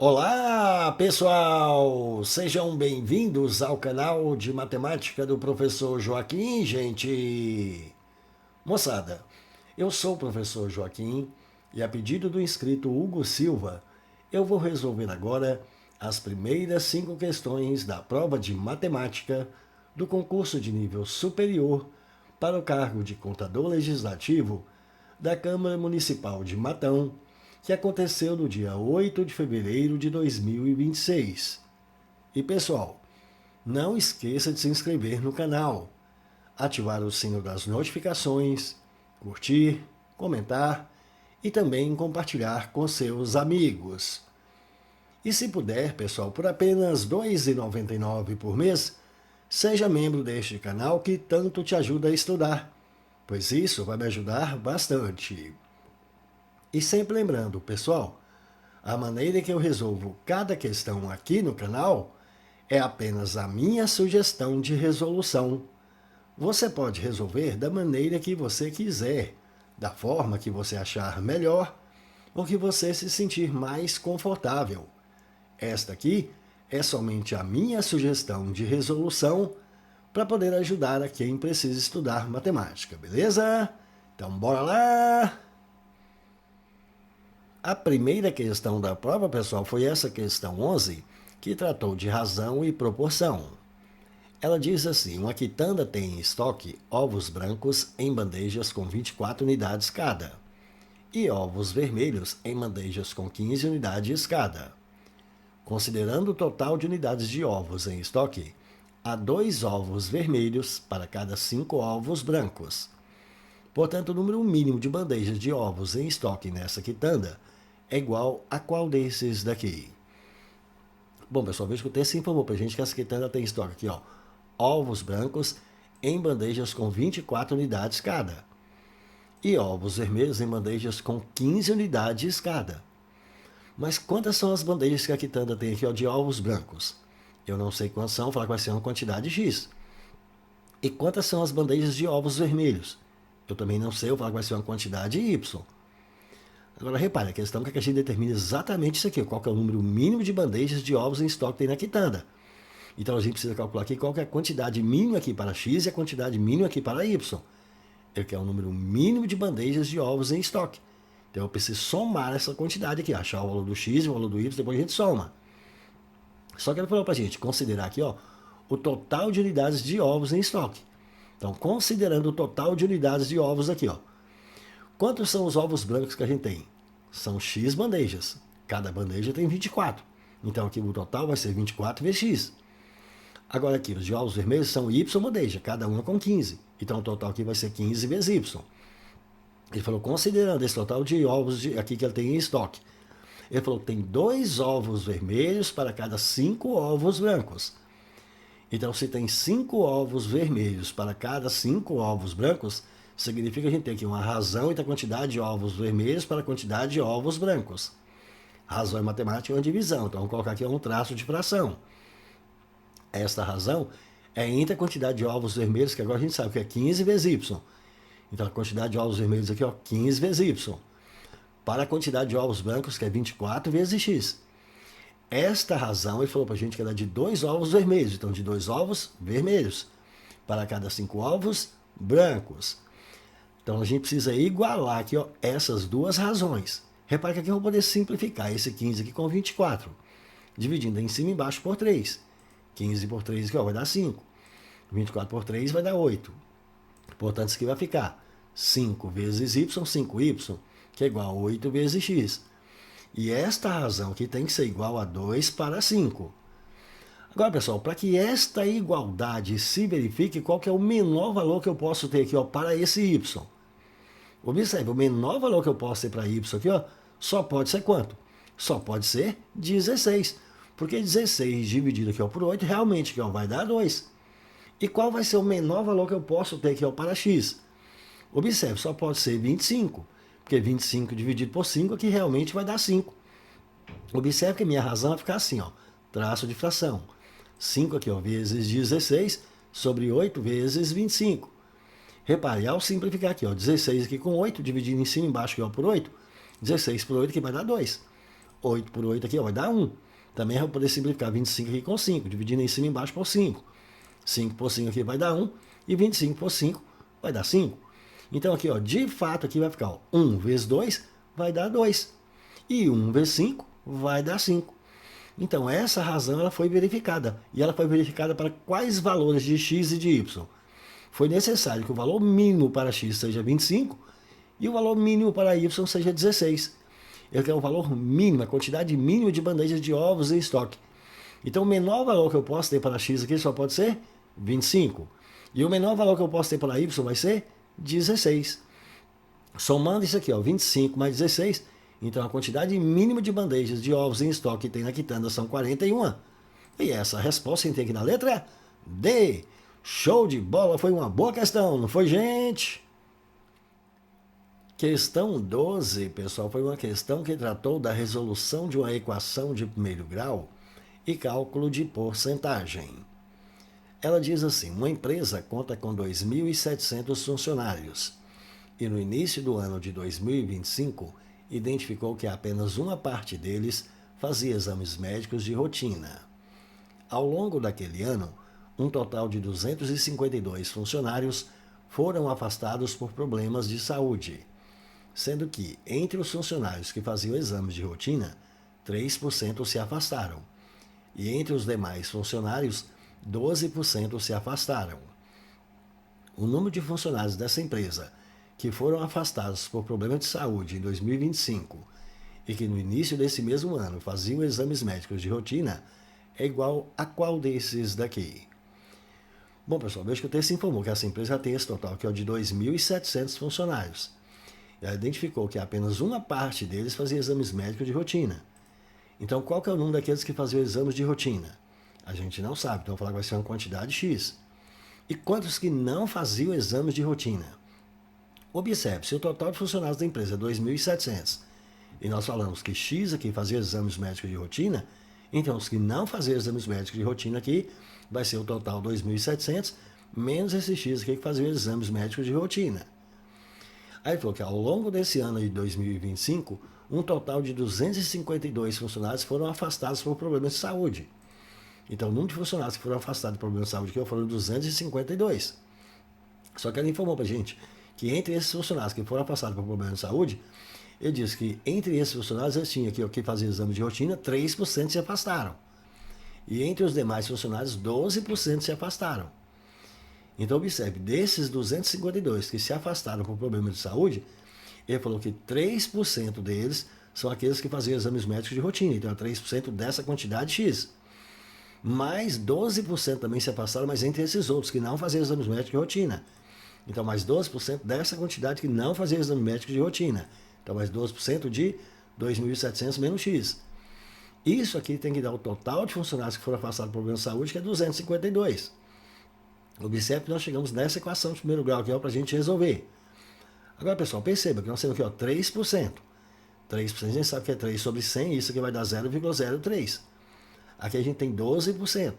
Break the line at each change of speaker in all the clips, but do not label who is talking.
Olá, pessoal! Sejam bem-vindos ao canal de matemática do professor Joaquim, gente! Moçada, eu sou o professor Joaquim e, a pedido do inscrito Hugo Silva, eu vou resolver agora as primeiras 5 questões da prova de matemática do concurso de nível superior para o cargo de contador legislativo da Câmara Municipal de Matão, que aconteceu no dia 8 de fevereiro de 2026. E pessoal, não esqueça de se inscrever no canal, ativar o sino das notificações, curtir, comentar e também compartilhar com seus amigos. E se puder, pessoal, por apenas R$ 2,99 por mês, seja membro deste canal que tanto te ajuda a estudar, pois isso vai me ajudar bastante. E sempre lembrando, pessoal, a maneira que eu resolvo cada questão aqui no canal é apenas a minha sugestão de resolução. Você pode resolver da maneira que você quiser, da forma que você achar melhor ou que você se sentir mais confortável. Esta aqui é somente a minha sugestão de resolução para poder ajudar a quem precisa estudar matemática, beleza? Então bora lá! A primeira questão da prova, pessoal, foi essa questão 11, que tratou de razão e proporção. Ela diz assim: uma quitanda tem em estoque ovos brancos em bandejas com 24 unidades cada e ovos vermelhos em bandejas com 15 unidades cada. Considerando o total de unidades de ovos em estoque, há 2 ovos vermelhos para cada 5 ovos brancos. Portanto, o número mínimo de bandejas de ovos em estoque nessa quitanda é igual a qual desses daqui? Bom, pessoal, veja que o texto informou para a gente que essa quitanda tem estoque aqui, ó, ovos brancos em bandejas com 24 unidades cada e ovos vermelhos em bandejas com 15 unidades cada. Mas quantas são as bandejas que a quitanda tem aqui, ó, de ovos brancos? Eu não sei quantas são, vou falar que vai ser uma quantidade X. E quantas são as bandejas de ovos vermelhos? Eu também não sei, eu vou falar que vai ser uma quantidade Y. Agora, repare, a questão é que a gente determina exatamente isso aqui, qual que é o número mínimo de bandejas de ovos em estoque que tem na quitanda. Então, a gente precisa calcular aqui qual que é a quantidade mínima aqui para X e a quantidade mínima aqui para Y. Eu quero o número mínimo de bandejas de ovos em estoque. Então, eu preciso somar essa quantidade aqui, achar o valor do X e o valor do Y, depois a gente soma. Só que ele falou para a gente considerar aqui, ó, o total de unidades de ovos em estoque. Então, considerando o total de unidades de ovos aqui, ó, quantos são os ovos brancos que a gente tem? São X bandejas. Cada bandeja tem 24. Então aqui o total vai ser 24 vezes X. Agora aqui, os de ovos vermelhos são Y bandeja, cada uma com 15. Então o total aqui vai ser 15 vezes Y. Ele falou, considerando esse total de ovos aqui que ele tem em estoque. Ele falou que tem 2 ovos vermelhos para cada 5 ovos brancos. Então, se tem 5 ovos vermelhos para cada 5 ovos brancos, significa que a gente tem aqui uma razão entre a quantidade de ovos vermelhos para a quantidade de ovos brancos. Razão em matemática é uma divisão, então vamos colocar aqui um traço de fração. Esta razão é entre a quantidade de ovos vermelhos, que agora a gente sabe que é 15 vezes Y. Então a quantidade de ovos vermelhos aqui, ó, 15 vezes Y. Para a quantidade de ovos brancos, que é 24 vezes X. Esta razão, ele falou para a gente que era de 2 ovos vermelhos, então de 2 ovos vermelhos para cada 5 ovos brancos. Então a gente precisa igualar aqui, ó, essas duas razões. Repare que aqui eu vou poder simplificar esse 15 aqui com 24, dividindo em cima e embaixo por 3. 15 por 3 aqui, ó, vai dar 5. 24 por 3 vai dar 8. Portanto, isso aqui vai ficar 5 vezes y, 5y, que é igual a 8 vezes x. E esta razão aqui tem que ser igual a 2 para 5. Agora, pessoal, para que esta igualdade se verifique, qual que é o menor valor que eu posso ter aqui, ó, para esse y? Observe, o menor valor que eu posso ter para y aqui, ó, só pode ser quanto? Só pode ser 16. Porque 16 dividido aqui, ó, por 8 realmente aqui, ó, vai dar 2. E qual vai ser o menor valor que eu posso ter aqui, ó, para x? Observe, só pode ser 25. Porque 25 dividido por 5 aqui realmente vai dar 5. Observe que a minha razão vai ficar assim, ó, traço de fração. 5 aqui, ó, vezes 16 sobre 8 vezes 25. Repare, ao simplificar aqui, ó, 16 aqui com 8, dividindo em cima e embaixo aqui, ó, por 8, 16 por 8 que vai dar 2. 8 por 8 aqui, ó, vai dar 1. Também eu vou poder simplificar 25 aqui com 5, dividindo em cima e embaixo por 5. 5 por 5 aqui vai dar 1, e 25 por 5 vai dar 5. Então aqui, ó, de fato, aqui vai ficar, ó, 1 vezes 2 vai dar 2. E 1 vezes 5 vai dar 5. Então essa razão ela foi verificada. E ela foi verificada para quais valores de x e de y? Foi necessário que o valor mínimo para x seja 25 e o valor mínimo para y seja 16. Ele quer o valor mínimo, a quantidade mínima de bandejas de ovos em estoque. Então o menor valor que eu posso ter para x aqui só pode ser 25. E o menor valor que eu posso ter para y vai ser 16. Somando isso aqui, ó, 25 mais 16, então a quantidade mínima de bandejas de ovos em estoque que tem na quitanda são 41. E essa resposta a gente tem aqui na letra D. Show de bola, foi uma boa questão, não foi, gente? Questão 12, pessoal, foi uma questão que tratou da resolução de uma equação de primeiro grau e cálculo de porcentagem. Ela diz assim, uma empresa conta com 2.700 funcionários e no início do ano de 2025 identificou que apenas uma parte deles fazia exames médicos de rotina. Ao longo daquele ano, um total de 252 funcionários foram afastados por problemas de saúde, sendo que, entre os funcionários que faziam exames de rotina, 3% se afastaram, e entre os demais funcionários, 12% se afastaram. O número de funcionários dessa empresa que foram afastados por problemas de saúde em 2025 e que no início desse mesmo ano faziam exames médicos de rotina é igual a qual desses daqui? Bom, pessoal, veja que o texto informou que essa empresa tem esse total que é de 2.700 funcionários. Ela identificou que apenas uma parte deles fazia exames médicos de rotina. Então, qual que é o número daqueles que faziam exames de rotina? A gente não sabe, então eu vou falar que vai ser uma quantidade X. E quantos que não faziam exames de rotina? Observe, se o total de funcionários da empresa é 2.700 e nós falamos que X aqui fazia exames médicos de rotina, então os que não faziam exames médicos de rotina aqui vai ser o total 2.700 menos esse X aqui que fazia exames médicos de rotina. Aí falou que ao longo desse ano de 2025, um total de 252 funcionários foram afastados por problemas de saúde. Então o número de funcionários que foram afastados por problemas de saúde aqui foram 252. Só que ela informou pra gente que entre esses funcionários que foram afastados por problemas de saúde, ele disse que entre esses funcionários eles tinham aqui o que fazia exame de rotina, 3% se afastaram. E entre os demais funcionários, 12% se afastaram. Então observe, desses 252 que se afastaram por problemas de saúde, ele falou que 3% deles são aqueles que faziam exames médicos de rotina, então é 3% dessa quantidade X. Mais 12% também se afastaram, mas entre esses outros que não faziam exames médicos de rotina. Então, mais 12% dessa quantidade que não fazia exame médico de rotina. Então, mais 12% de 2.700 menos X. Isso aqui tem que dar o total de funcionários que foram afastados por problemas de saúde, que é 252. Observe que nós chegamos nessa equação de primeiro grau, que é para a gente resolver. Agora, pessoal, perceba que nós temos aqui, ó, 3%. 3% a gente sabe que é 3 sobre 100, isso aqui vai dar 0,03. Aqui a gente tem 12%.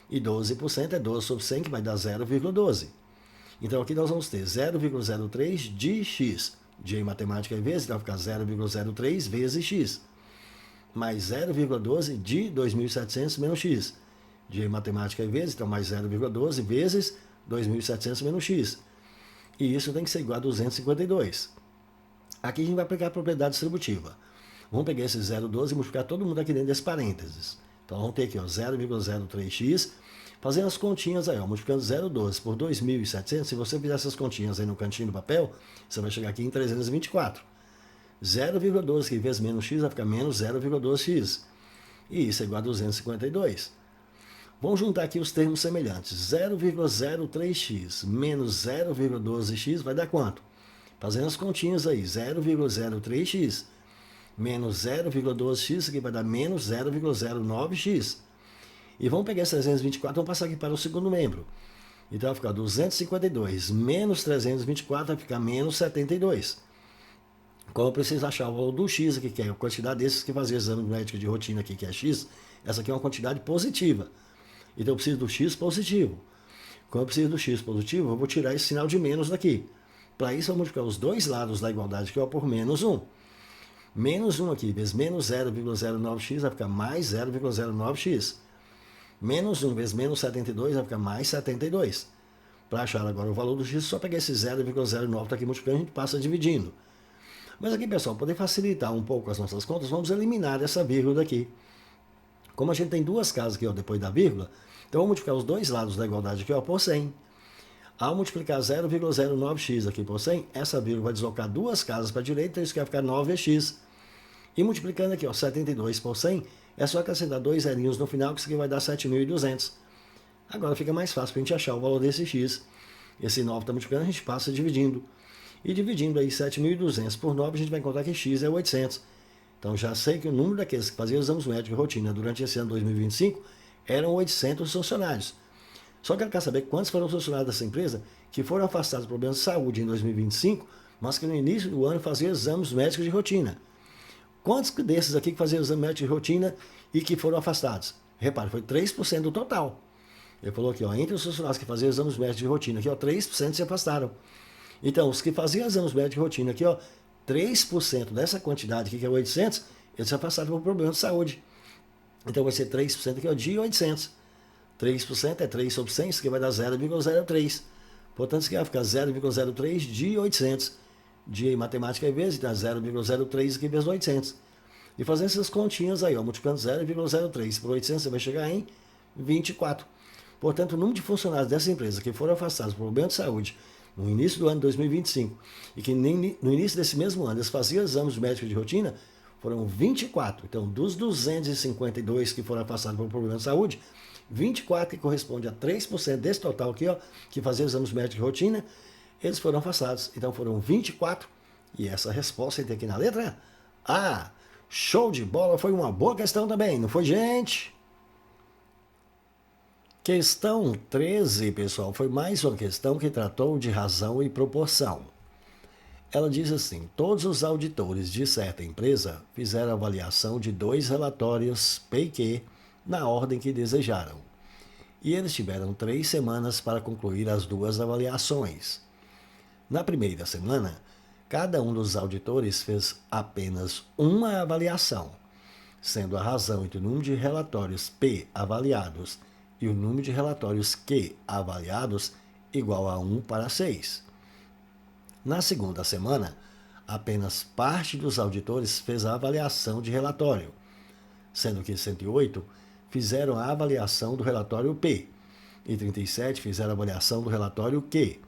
E 12% é 12 sobre 100, que vai dar 0,12. Então aqui nós vamos ter 0,03 de x. De matemática é vezes, então vai ficar 0,03 vezes x. Mais 0,12 de 2.700 menos x. De matemática é vezes, então mais 0,12 vezes 2.700 menos x. E isso tem que ser igual a 252. Aqui a gente vai aplicar a propriedade distributiva. Vamos pegar esse 0,12 e multiplicar todo mundo aqui dentro desse parênteses. Então vamos ter aqui 0,03x. Fazendo as continhas aí, ó, multiplicando 0,12 por 2.700, se você fizer essas continhas aí no cantinho do papel, você vai chegar aqui em 324. 0,12 que vezes menos x vai ficar menos 0,12x. E isso é igual a 252. Vamos juntar aqui os termos semelhantes. 0,03x menos 0,12x vai dar quanto? Fazendo as continhas aí, 0,03x menos 0,12x, aqui vai dar menos 0,09x. E vamos pegar esse 324 e vamos passar aqui para o segundo membro. Então vai ficar 252 menos 324 vai ficar menos 72. Como eu preciso achar o valor do x aqui, que é a quantidade desses que faziam exame médico de rotina aqui, que é x, essa aqui é uma quantidade positiva. Então eu preciso do x positivo. Como eu preciso do x positivo, eu vou tirar esse sinal de menos daqui. Para isso eu vou multiplicar os dois lados da igualdade, que é por menos 1. Menos 1 aqui, vezes menos 0,09x, vai ficar mais 0,09x. Menos 1 vezes menos 72 vai ficar mais 72. Para achar agora o valor do x, só pegar esse 0,09 está aqui multiplicando, a gente passa dividindo. Mas aqui, pessoal, para poder facilitar um pouco as nossas contas, vamos eliminar essa vírgula daqui. Como a gente tem duas casas aqui, ó, depois da vírgula, então vamos multiplicar os dois lados da igualdade aqui, ó, por 100. Ao multiplicar 0,09x aqui por 100, essa vírgula vai deslocar duas casas para a direita, então isso aqui vai ficar 9x. E multiplicando aqui, ó, 72 por 100, é só acrescentar dois zerinhos no final, que isso aqui vai dar 7.200. Agora fica mais fácil para a gente achar o valor desse x. Esse 9 está multiplicando, a gente passa dividindo. E dividindo aí 7.200 por 9, a gente vai encontrar que x é 800. Então já sei que o número daqueles que faziam exames médicos de rotina durante esse ano 2025 eram 800 funcionários. Só que ele quer saber quantos foram funcionários dessa empresa que foram afastados por problemas de saúde em 2025, mas que no início do ano faziam exames médicos de rotina. Quantos desses aqui que faziam exame médico de rotina e que foram afastados? Repare, foi 3% do total. Ele falou aqui, ó, entre os funcionários que faziam exames médicos de rotina, aqui, ó, 3% se afastaram. Então, os que faziam exames médicos de rotina aqui, ó, 3% dessa quantidade aqui, que é 800, eles se afastaram por problema de saúde. Então, vai ser 3% aqui, ó, de 800. 3% é 3 sobre 100, isso aqui vai dar 0,03. Portanto, isso aqui vai ficar 0,03 de 800. De matemática vezes, então 0,03 aqui vezes 800. E fazendo essas continhas aí, ó, multiplicando 0,03 por 800, você vai chegar em 24. Portanto, o número de funcionários dessa empresa que foram afastados por problema de saúde no início do ano 2025 e que nem no início desse mesmo ano eles faziam exames médicos de rotina, foram 24. Então, dos 252 que foram afastados por problema de saúde, 24, que corresponde a 3% desse total aqui, ó, que fazia exames médicos de rotina, eles foram afastados. Então foram 24. E essa resposta tem aqui na letra A. Show de bola, foi uma boa questão também, não foi, gente? Questão 13, pessoal, foi mais uma questão que tratou de razão e proporção. Ela diz assim: todos os auditores de certa empresa fizeram avaliação de dois relatórios P e Q na ordem que desejaram. E eles tiveram 3 semanas para concluir as duas avaliações. Na primeira semana, cada um dos auditores fez apenas uma avaliação, sendo a razão entre o número de relatórios P avaliados e o número de relatórios Q avaliados igual a 1:6. Na segunda semana, apenas parte dos auditores fez a avaliação de relatório, sendo que 108 fizeram a avaliação do relatório P e 37 fizeram a avaliação do relatório Q,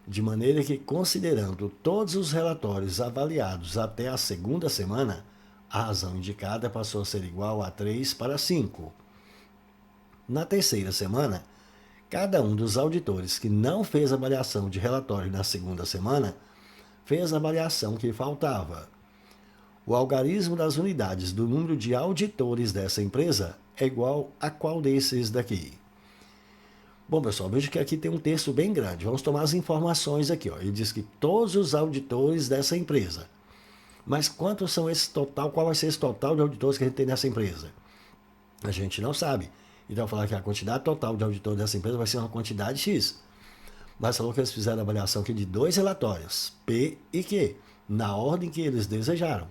de maneira que, considerando todos os relatórios avaliados até a segunda semana, a razão indicada passou a ser igual a 3:5. Na terceira semana, cada um dos auditores que não fez avaliação de relatório na segunda semana fez a avaliação que faltava. O algarismo das unidades do número de auditores dessa empresa é igual a qual desses daqui? Bom, pessoal, veja que aqui tem um texto bem grande. Vamos tomar as informações aqui, ó. Ele diz que todos os auditores dessa empresa. Mas quantos são esse total? Qual vai ser esse total de auditores que a gente tem nessa empresa? A gente não sabe. Então, falar que a quantidade total de auditores dessa empresa vai ser uma quantidade X. Mas falou que eles fizeram a avaliação aqui de 2 relatórios, P e Q, na ordem que eles desejaram.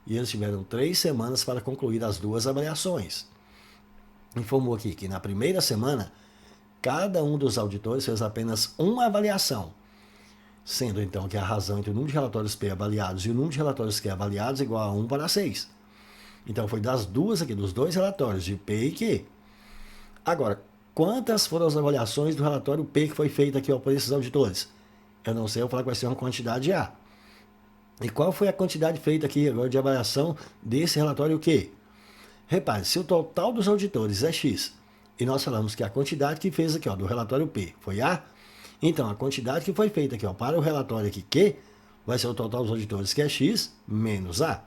E eles tiveram 3 semanas para concluir as duas avaliações. Informou aqui que na primeira semana, cada um dos auditores fez apenas uma avaliação, sendo então que a razão entre o número de relatórios P avaliados e o número de relatórios Q avaliados é igual a 1:6. Então foi das duas aqui, dos 2 relatórios de P e Q. Agora, quantas foram as avaliações do relatório P que foi feito aqui, ó, por esses auditores? Eu não sei, eu vou falar que vai ser uma quantidade A. E qual foi a quantidade feita aqui agora de avaliação desse relatório Q? Repare, se o total dos auditores é X, e nós falamos que a quantidade que fez aqui, ó, do relatório P foi A, então a quantidade que foi feita aqui, ó, para o relatório aqui Q vai ser o total dos auditores, que é X menos A.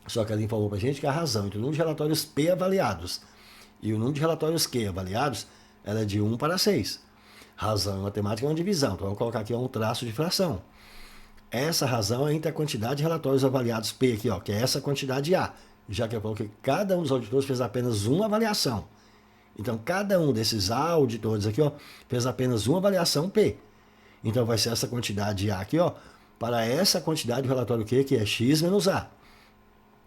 Só que ela informou para a gente que a razão entre o número de relatórios P avaliados e o número de relatórios Q avaliados ela é de 1:6. Razão em matemática é uma divisão, então vamos colocar aqui um traço de fração. Essa razão é entre a quantidade de relatórios avaliados P aqui, ó, que é essa quantidade A, já que eu coloquei que cada um dos auditores fez apenas uma avaliação. Então, cada um desses auditores aqui, ó, fez apenas uma avaliação P. Então, vai ser essa quantidade A aqui, ó, para essa quantidade do relatório Q, que é X menos A.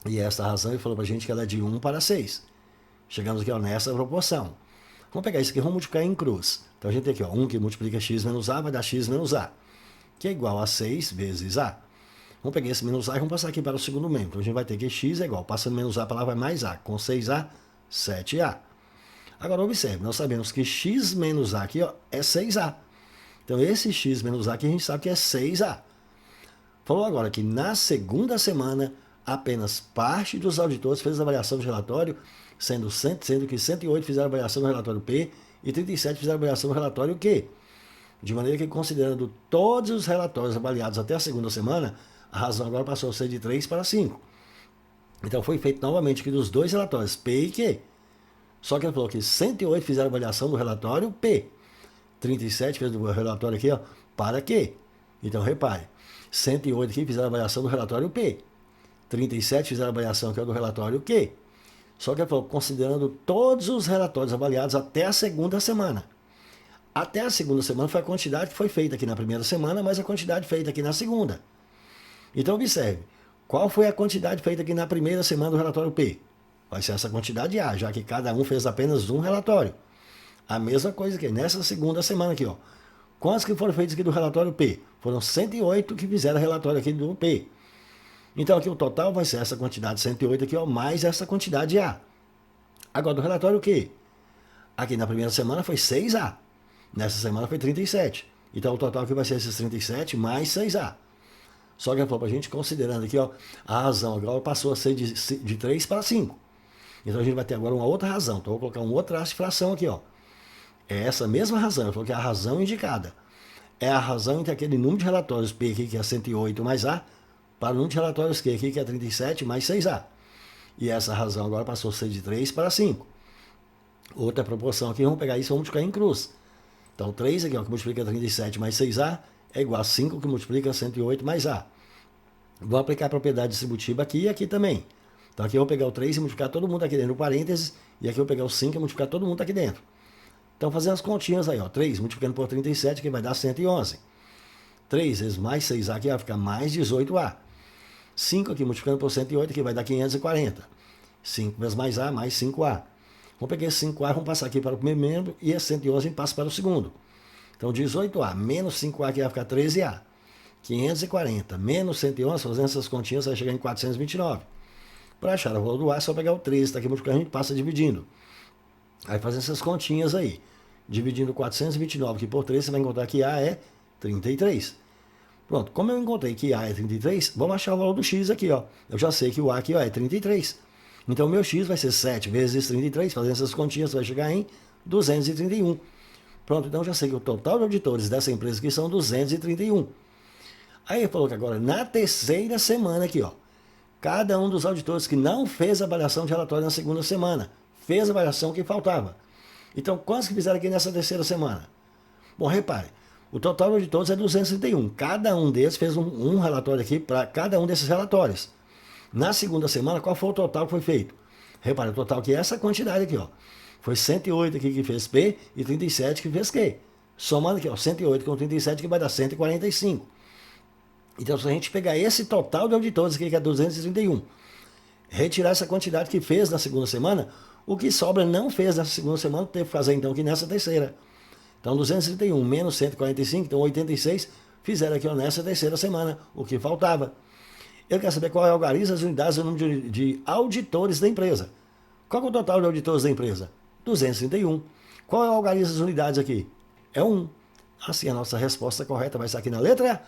E essa razão ele falou para a gente que ela é de 1 para 6. Chegamos aqui ó, nessa proporção. Vamos pegar isso aqui, vamos multiplicar em cruz. Então a gente tem aqui ó, 1 que multiplica x menos a vai dar x menos a, que é igual a 6 vezes a. Vamos pegar esse menos a e vamos passar aqui para o segundo membro. Então a gente vai ter que x é igual, passando menos a para lá vai mais a. Com 6a, 7a. Agora observe, nós sabemos que x menos a aqui ó, é 6a. Então esse x menos a aqui a gente sabe que é 6a. Falou agora que na segunda semana, apenas parte dos auditores fez a avaliação de relatório, sendo que 108 fizeram a avaliação do relatório P e 37 fizeram a avaliação do relatório Q. De maneira que, considerando todos os relatórios avaliados até a segunda semana, a razão agora passou a ser de 3 para 5. Então foi feito novamente aqui dos dois relatórios, P e Q. Só que ele falou que 108 fizeram a avaliação do relatório P. 37 fez o relatório aqui, ó, para Q. Então repare, 108 aqui fizeram a avaliação do relatório P. 37 fizeram a avaliação aqui do relatório Q. Só que ele falou, considerando todos os relatórios avaliados até a segunda semana. Até a segunda semana foi a quantidade que foi feita aqui na primeira semana, mais a quantidade feita aqui na segunda. Então observe, qual foi a quantidade feita aqui na primeira semana do relatório P? Vai ser essa quantidade A, já que cada um fez apenas um relatório. A mesma coisa aqui, nessa segunda semana aqui, ó. Quantos que foram feitos aqui do relatório P? Foram 108 que fizeram relatório aqui do P. Então aqui o total vai ser essa quantidade 108 aqui, ó, mais essa quantidade A. Agora do relatório Q. Aqui na primeira semana foi 6A. Nessa semana foi 37. Então o total aqui vai ser esses 37 mais 6A. Só que ele falou para a gente, considerando aqui, ó, a razão agora passou a ser de 3 para 5. Então a gente vai ter agora uma outra razão. Então eu vou colocar um outro traço de fração aqui, ó. É essa mesma razão. Ele falou que é a razão indicada. É a razão entre aquele número de relatórios P aqui, que é 108 mais A, para o número de relatórios Q aqui, que é 37 mais 6A. E essa razão agora passou a ser de 3 para 5. Outra proporção aqui, vamos pegar isso e vamos multiplicar em cruz. Então 3 aqui, ó, que multiplica 37 mais 6A, é igual a 5 que multiplica 108 mais A. Vou aplicar a propriedade distributiva aqui e aqui também. Então aqui eu vou pegar o 3 e multiplicar todo mundo aqui dentro do parênteses, e aqui eu vou pegar o 5 e multiplicar todo mundo aqui dentro. Então fazendo as continhas aí, ó, 3 multiplicando por 37, que vai dar 111. 3 vezes mais 6A aqui vai ficar mais 18A. 5 aqui multiplicando por 108, que vai dar 540. 5 vezes mais A, mais 5A. Vamos pegar esse 5A, vamos passar aqui para o primeiro membro, e esse 111 passa para o segundo. Então 18A menos 5A aqui vai ficar 13A. 540 menos 111, fazendo essas continhas, vai chegar em 429. Para achar o valor do A, é só pegar o 13, está aqui multiplicando, a gente passa dividindo. Aí fazendo essas continhas aí, dividindo 429 aqui por 3, você vai encontrar que A é 33. Pronto, como eu encontrei que A é 33, vamos achar o valor do X aqui, ó. Eu já sei que o A aqui ó, é 33. Então o meu X vai ser 7 vezes 33, fazendo essas continhas, vai chegar em 231. Pronto, então eu já sei que o total de auditores dessa empresa aqui são 231. Aí ele falou que agora, na terceira semana aqui, ó, cada um dos auditores que não fez a avaliação de relatório na segunda semana, fez a avaliação que faltava. Então, quantos que fizeram aqui nessa terceira semana? Bom, repare, o total de auditores é 231. Cada um deles fez um relatório aqui para cada um desses relatórios. Na segunda semana, qual foi o total que foi feito? Repare, o total que é essa quantidade aqui, ó. Foi 108 aqui que fez P e 37 que fez Q. Somando aqui, ó, 108 com 37 que vai dar 145. Então, se a gente pegar esse total de auditores aqui, que é 231, retirar essa quantidade que fez na segunda semana, o que sobra não fez nessa segunda semana, teve que fazer então aqui nessa terceira. Então, 231 menos 145, então 86, fizeram aqui ó, nessa terceira semana, o que faltava. Eu quero saber qual é o algarismo, as unidades e o número de auditores da empresa. Qual é o total de auditores da empresa? 231. Qual é o algarismo das unidades aqui? É 1. Assim, a nossa resposta correta vai estar aqui na letra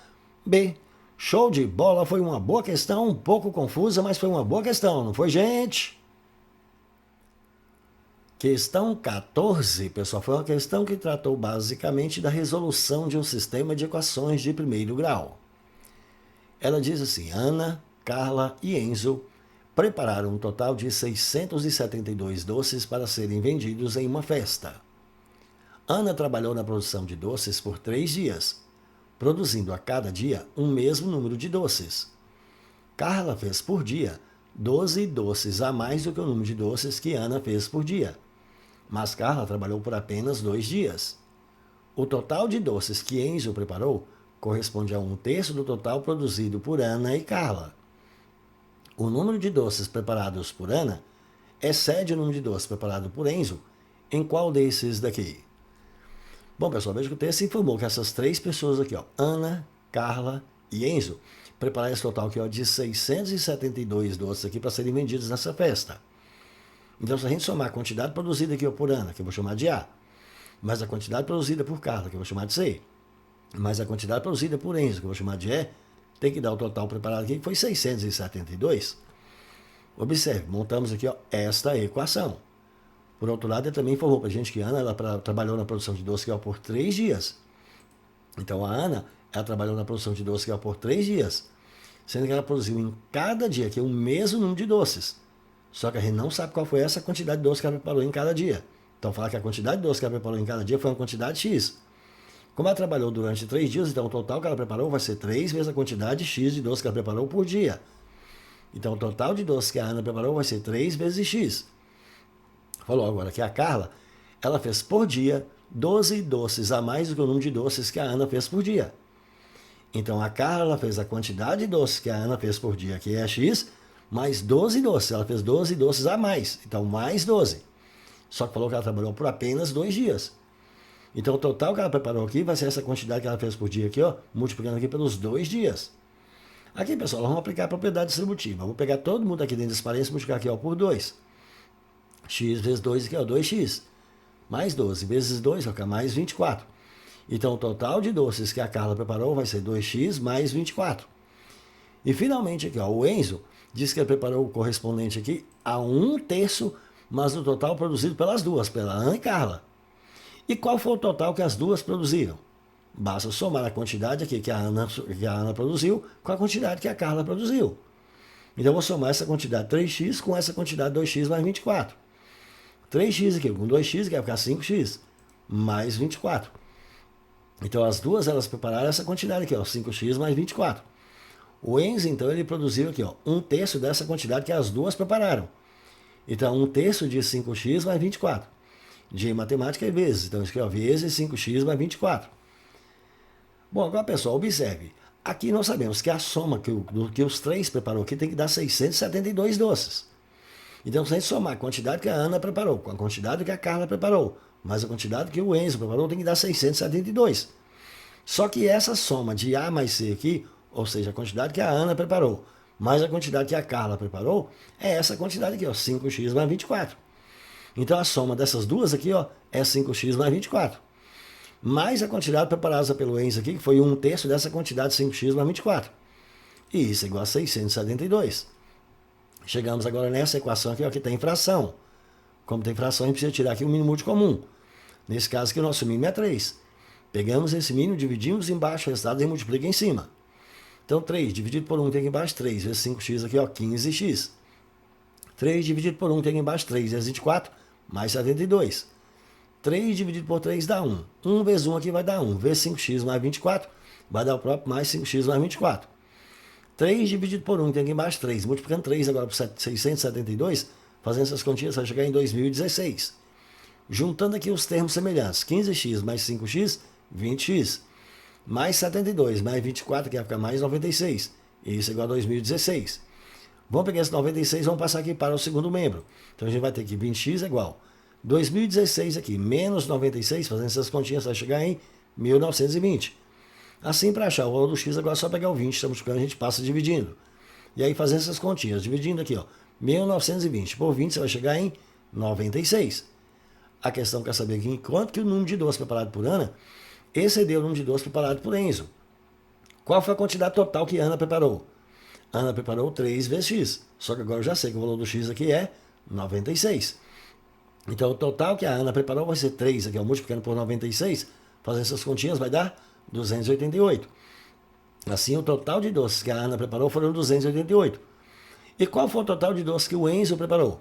B. Show de bola, foi uma boa questão, um pouco confusa, mas foi uma boa questão, não foi, gente? Questão 14, pessoal, foi uma questão que tratou basicamente da resolução de um sistema de equações de primeiro grau. Ela diz assim, Ana, Carla e Enzo prepararam um total de 672 doces para serem vendidos em uma festa. Ana trabalhou na produção de doces por 3 dias, produzindo a cada dia um mesmo número de doces. Carla fez por dia 12 doces a mais do que o número de doces que Ana fez por dia. Mas Carla trabalhou por apenas 2 dias. O total de doces que Enzo preparou corresponde a 1/3 do total produzido por Ana e Carla. o número de doces preparados por Ana excede o número de doces preparados por Enzo em qual desses daqui? Bom, pessoal, veja que o texto informou que essas três pessoas aqui, ó, Ana, Carla e Enzo, prepararam esse total aqui, ó, de 672 doces aqui para serem vendidos nessa festa. Então, se a gente somar a quantidade produzida aqui ó, por Ana, que eu vou chamar de A, mais a quantidade produzida por Carla, que eu vou chamar de C, mais a quantidade produzida por Enzo, que eu vou chamar de E, tem que dar o total preparado aqui, que foi 672. Observe, montamos aqui ó, esta equação. Por outro lado, ele também informou para a gente que a Ana ela trabalhou na produção de doce por 3 dias. Então, a Ana ela trabalhou na produção de doce por 3 dias, sendo que ela produziu em cada dia aqui o mesmo número de doces. Só que a gente não sabe qual foi essa quantidade de doce que ela preparou em cada dia. Então, falar que a quantidade de doce que ela preparou em cada dia foi uma quantidade X. Como ela trabalhou durante 3 dias, então o total que ela preparou vai ser 3 vezes a quantidade X de doce que ela preparou por dia. Então, o total de doce que a Ana preparou vai ser 3 vezes X. Falou agora que a Carla, ela fez por dia 12 doces a mais do que o número de doces que a Ana fez por dia. Então, a Carla ela fez a quantidade de doces que a Ana fez por dia, que é X, mais 12 doces. Ela fez 12 doces a mais. Então, mais 12. Só que falou que ela trabalhou por apenas 2 dias. Então, o total que ela preparou aqui vai ser essa quantidade que ela fez por dia aqui, ó, multiplicando aqui pelos 2 dias. Aqui, pessoal, nós vamos aplicar a propriedade distributiva. Vou pegar todo mundo aqui dentro desse parênteses e multiplicar aqui, ó, por 2. X vezes 2 aqui, ó, 2x. Mais 12 vezes 2 vai ficar mais 24. Então, o total de doces que a Carla preparou vai ser 2x mais 24. E, finalmente, aqui, ó, o Enzo diz que ele preparou o correspondente aqui a 1/3, mas no total produzido pelas duas, pela Ana e Carla. E qual foi o total que as duas produziram? Basta somar a quantidade aqui que a Ana produziu com a quantidade que a Carla produziu. Então, eu vou somar essa quantidade 3x com essa quantidade 2x mais 24. 3x aqui com 2x, que vai ficar 5x, mais 24. Então, as duas, elas prepararam essa quantidade aqui, ó, 5x mais 24. O Enzo, então, ele produziu aqui, ó, 1/3 dessa quantidade que as duas prepararam. Então, 1/3 de 5x mais 24. De matemática é vezes. Então, isso aqui, ó, vezes 5x mais 24. Bom, agora, pessoal, observe. Aqui nós sabemos que a soma que os três preparou aqui tem que dar 672 doces. Então, se a gente somar a quantidade que a Ana preparou com a quantidade que a Carla preparou, mais a quantidade que o Enzo preparou, tem que dar 672. Só que essa soma de A mais C aqui, ou seja, a quantidade que a Ana preparou, mais a quantidade que a Carla preparou, é essa quantidade aqui, ó, 5x mais 24. Então, a soma dessas duas aqui, ó, é 5x mais 24. Mais a quantidade preparada pelo Enzo aqui, que foi 1/3 dessa quantidade 5x mais 24. E isso é igual a 672. Chegamos agora nessa equação aqui, ó, que tem fração. Como tem fração, a gente precisa tirar aqui o mínimo múltiplo comum. Nesse caso aqui, o nosso mínimo é 3. Pegamos esse mínimo, dividimos embaixo o resultado e multiplica em cima. Então, 3 dividido por 1 tem aqui embaixo 3 vezes 5x aqui, ó, 15x. 3 dividido por 1 tem aqui embaixo 3 vezes 24, mais 72. 3 dividido por 3 dá 1. 1 vezes 1 aqui vai dar 1. Vezes 5x mais 24, vai dar o próprio mais 5x mais 24. 3 dividido por 1 tem aqui embaixo 3. Multiplicando 3 agora por 672, fazendo essas continhas, vai chegar em 2016. Juntando aqui os termos semelhantes. 15x mais 5x, 20x. Mais 72, mais 24, que vai ficar mais 96. Isso é igual a 2016. Vamos pegar esse 96 e vamos passar aqui para o segundo membro. Então, a gente vai ter que 20x é igual 2016 aqui, menos 96, fazendo essas continhas, vai chegar em 1920. Assim, para achar o valor do x, agora é só pegar o 20, estamos multiplicando, a gente passa dividindo. E aí, fazendo essas continhas, dividindo aqui, ó, 1920 por 20, você vai chegar em 96. A questão quer saber aqui quanto que o número de doces preparado por Ana excedeu o número de doces preparado por Enzo. Qual foi a quantidade total que Ana preparou? Ana preparou 3 vezes x, só que agora eu já sei que o valor do x aqui é 96. Então, o total que a Ana preparou vai ser 3, aqui, ó, multiplicando por 96, fazendo essas continhas, vai dar 288. Assim, o total de doces que a Ana preparou foram 288. E qual foi o total de doces que o Enzo preparou?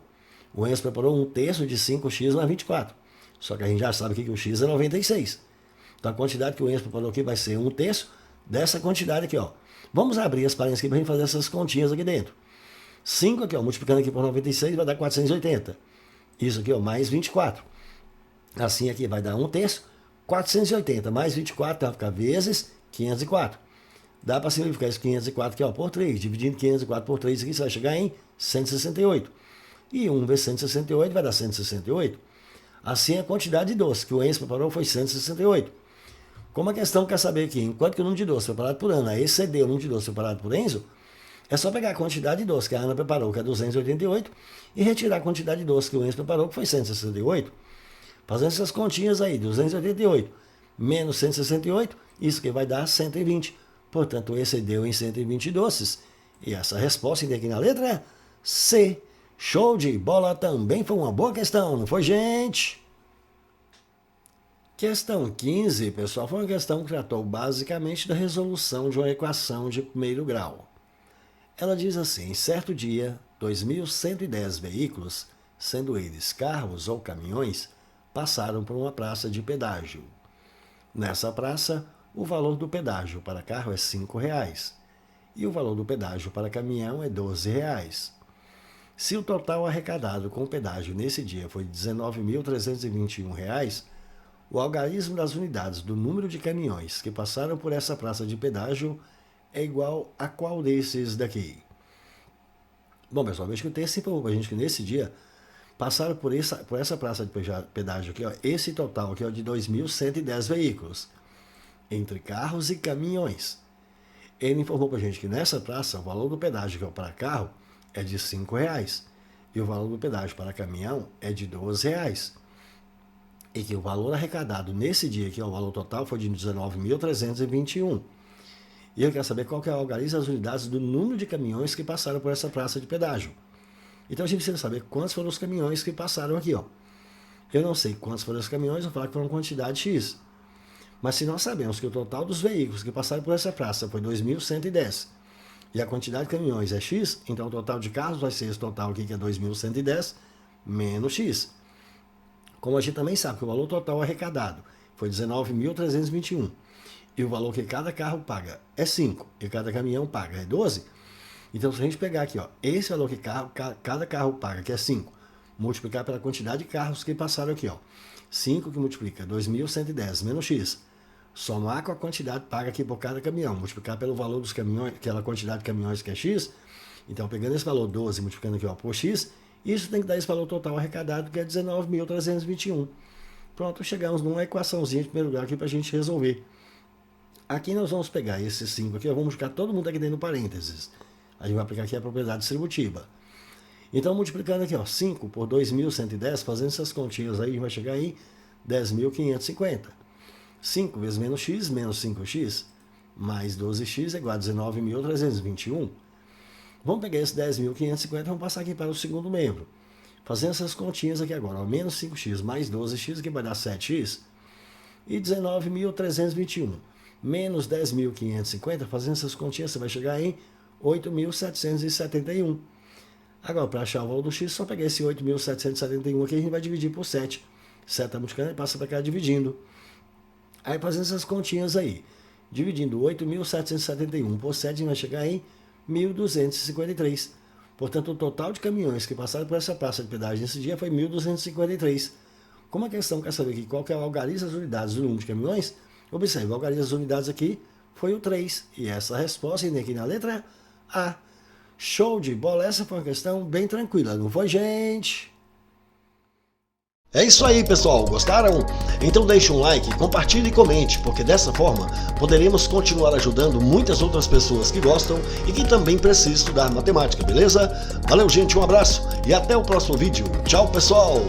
O Enzo preparou 1/3 de 5x mais 24. Só que a gente já sabe que o x é 96. Então, a quantidade que o Enzo preparou aqui vai ser 1/3 dessa quantidade aqui, ó. Vamos abrir as parênteses aqui para a gente fazer essas continhas aqui dentro. 5 aqui, ó, multiplicando aqui por 96, vai dar 480. Isso aqui, ó, mais 24. Assim aqui vai dar 1/3. 480 mais 24 vai ficar vezes 504. Dá para simplificar esse 504 aqui, ó, por 3. Dividindo 504 por 3 aqui, você vai chegar em 168. E 1 vezes 168 vai dar 168. Assim, a quantidade de doce que o Enzo preparou foi 168. Como a questão quer saber aqui, enquanto que o número de doce preparado por Ana excedeu o número de doce preparado por Enzo, é só pegar a quantidade de doce que a Ana preparou, que é 288, e retirar a quantidade de doce que o Enzo preparou, que foi 168. Fazendo essas continhas aí, 288 menos 168, isso que vai dar 120. Portanto, excedeu em 120 doces. E essa resposta aqui na letra é C. Show de bola, também foi uma boa questão, não foi, gente? Questão 15, pessoal, foi uma questão que tratou basicamente da resolução de uma equação de primeiro grau. Ela diz assim: certo dia, 2.110 veículos, sendo eles carros ou caminhões, passaram por uma praça de pedágio. Nessa praça, o valor do pedágio para carro é R$ 5,00 e o valor do pedágio para caminhão é R$ 12,00. Se o total arrecadado com o pedágio nesse dia foi R$ 19.321, o algarismo das unidades do número de caminhões que passaram por essa praça de pedágio é igual a qual desses daqui? Bom, pessoal, veja que o texto informou para a gente que nesse dia passaram por essa praça de pedágio aqui, ó, esse total aqui, ó, de 2.110 veículos, entre carros e caminhões. Ele informou para a gente que nessa praça o valor do pedágio que é para carro é de R$ 5,00 e o valor do pedágio para caminhão é de R$ 12,00. E que o valor arrecadado nesse dia aqui, ó, o valor total foi de 19.321. E ele quer saber qual que é o algarismo das unidades do número de caminhões que passaram por essa praça de pedágio. Então a gente precisa saber quantos foram os caminhões que passaram aqui, ó. Eu não sei quantos foram os caminhões, eu vou falar que foram quantidade X. Mas se nós sabemos que o total dos veículos que passaram por essa praça foi 2.110 e a quantidade de caminhões é X, então o total de carros vai ser esse total aqui que é 2.110 menos X. Como a gente também sabe que o valor total arrecadado foi 19.321 e o valor que cada carro paga é 5 e cada caminhão paga é 12, então se a gente pegar aqui, ó, esse valor que cada carro paga, que é 5, multiplicar pela quantidade de carros que passaram aqui, ó, 5 que multiplica 2.110 menos X, somar com a quantidade paga aqui por cada caminhão, multiplicar pelo valor dos caminhões, aquela quantidade de caminhões que é X, então pegando esse valor 12 multiplicando aqui, ó, por X, isso tem que dar esse valor total arrecadado, que é 19.321. Pronto, chegamos numa equaçãozinha de primeiro grau aqui para a gente resolver. Aqui nós vamos pegar esses 5 aqui, vamos multiplicar todo mundo aqui dentro do parênteses. A gente vai aplicar aqui a propriedade distributiva. Então, multiplicando aqui, ó, 5 por 2.110, fazendo essas continhas aí, a gente vai chegar em 10.550. 5 vezes menos x, menos 5x, mais 12x é igual a 19.321. Vamos pegar esse 10.550 e vamos passar aqui para o segundo membro. Fazendo essas continhas aqui agora, ó, menos 5x mais 12x, que vai dar 7x, e 19.321. Menos 10.550, fazendo essas continhas, você vai chegar em 8.771. Agora, para achar o valor do x, só pegar esse 8.771 aqui, a gente vai dividir por 7. 7 está multiplicando e passa para cá dividindo. Aí, fazendo essas continhas aí, dividindo 8.771 por 7, a gente vai chegar em 1.253. Portanto, o total de caminhões que passaram por essa praça de pedágio nesse dia foi 1.253. Como a questão quer saber aqui qual que é o algarismo das unidades do número de caminhões, observe, o algarismo das unidades aqui foi o 3. E essa resposta ainda aqui na letra A. Show de bola, essa foi uma questão bem tranquila, não foi, gente? É isso aí, pessoal, gostaram? Então deixe um like, compartilhe e comente, porque dessa forma poderemos continuar ajudando muitas outras pessoas que gostam e que também precisam estudar matemática, beleza? Valeu, gente, um abraço e até o próximo vídeo. Tchau, pessoal!